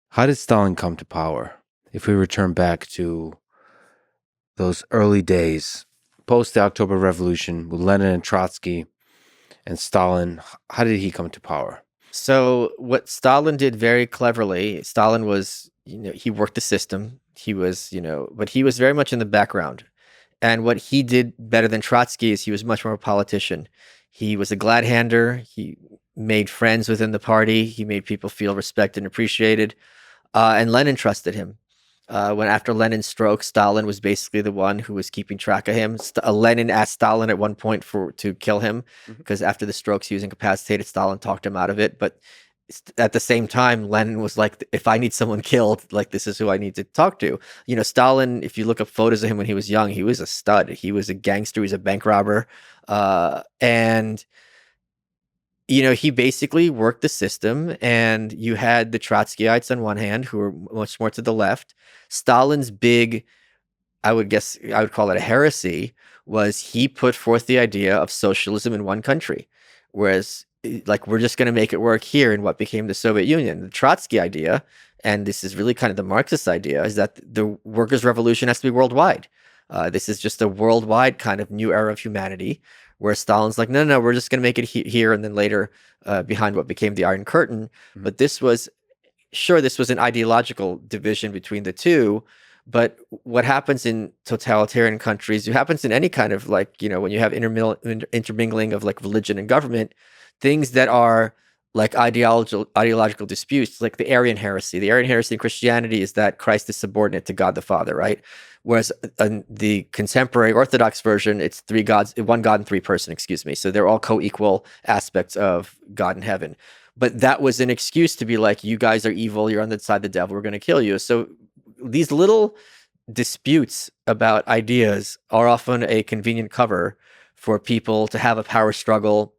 How did Stalin come to power? If we return back to those early days, post the October Revolution with Lenin and Trotsky and Stalin, how did he come to power? So what Stalin did very cleverly, Stalin was, he worked the system. He was, but he was very much in the background. And what he did better than Trotsky is he was much more a politician. He was a glad hander. He made friends within the party. He made people feel respected and appreciated. And Lenin trusted him. When after Lenin's stroke, Stalin was basically the one who was keeping track of him. Lenin asked Stalin at one point to kill him because after the strokes he was incapacitated. Stalin talked him out of it, but at the same time, Lenin was like, if I need someone killed, like this is who I need to talk to. Stalin, if you look up photos of him when he was young, he was a stud. He was a gangster. He was a bank robber. And he basically worked the system, and you had the Trotskyites on one hand, who were much more to the left. Stalin's big, I would call it a heresy, was he put forth the idea of socialism in one country, whereas like we're just going to make it work here in what became the Soviet Union. The Trotsky idea, and this is really kind of the Marxist idea, is that the workers' revolution has to be worldwide. This is just a worldwide kind of new era of humanity, where Stalin's like, no, we're just going to make it here and then later behind what became the Iron Curtain. Mm-hmm. But this was an ideological division between the two. But what happens in totalitarian countries, it happens in any kind of when you have intermingling of like religion and government, things that are like ideological disputes, like the Arian heresy. The Arian heresy in Christianity is that Christ is subordinate to God the Father, right? Whereas the contemporary Orthodox version, it's three gods, one God and three person, excuse me. So they're all co-equal aspects of God in heaven. But that was an excuse to be like, you guys are evil, you're on the side of the devil, we're going to kill you. So these little disputes about ideas are often a convenient cover for people to have a power struggle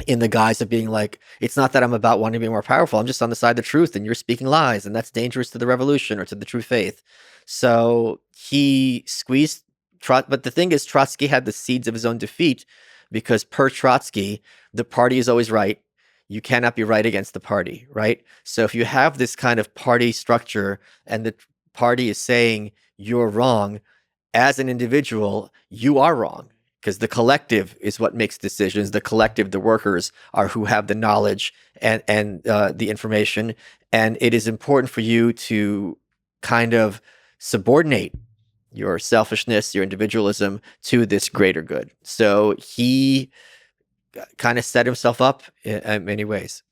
in the guise of being like, it's not that I'm about wanting to be more powerful. I'm just on the side of the truth and you're speaking lies, and that's dangerous to the revolution or to the true faith. So he squeezed but the thing is, Trotsky had the seeds of his own defeat, because per Trotsky, the party is always right. You cannot be right against the party, right? So if you have this kind of party structure and the party is saying you're wrong, as an individual, you are wrong, because the collective is what makes decisions. The collective, the workers, are who have the knowledge and the information. And it is important for you to kind of subordinate your selfishness, your individualism to this greater good. So he kind of set himself up in many ways.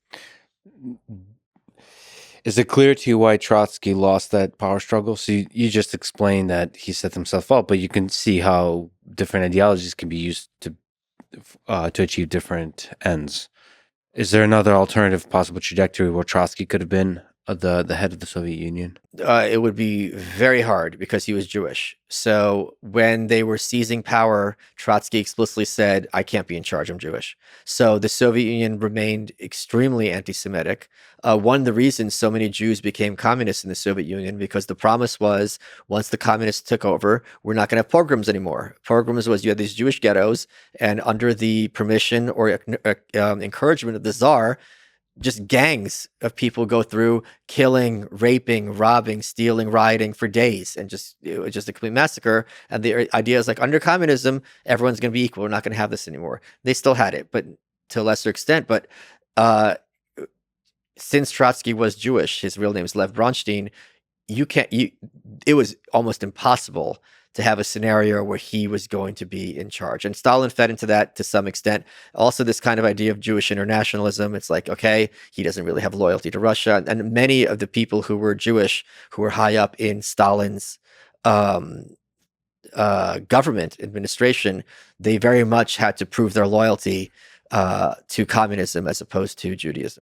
Is it clear to you why Trotsky lost that power struggle? So you just explained that he set himself up, but you can see how different ideologies can be used to achieve different ends. Is there another alternative possible trajectory where Trotsky could have been the head of the Soviet Union? It would be very hard because he was Jewish. So when they were seizing power, Trotsky explicitly said, I can't be in charge, I'm Jewish. So the Soviet Union remained extremely anti-Semitic. One of the reasons so many Jews became communists in the Soviet Union, because the promise was, once the communists took over, we're not going to have pogroms anymore. Pogroms was, you had these Jewish ghettos, and under the permission or encouragement of the Tsar, just gangs of people go through killing, raping, robbing, stealing, rioting for days, and it was just a complete massacre. And the idea is like, under communism, everyone's going to be equal. We're not going to have this anymore. They still had it, but to a lesser extent. But since Trotsky was Jewish, his real name is Lev Bronstein, it was almost impossible to have a scenario where he was going to be in charge. And Stalin fed into that to some extent. Also, this kind of idea of Jewish internationalism. It's like, okay, he doesn't really have loyalty to Russia. And many of the people who were Jewish, who were high up in Stalin's government administration, they very much had to prove their loyalty to communism as opposed to Judaism.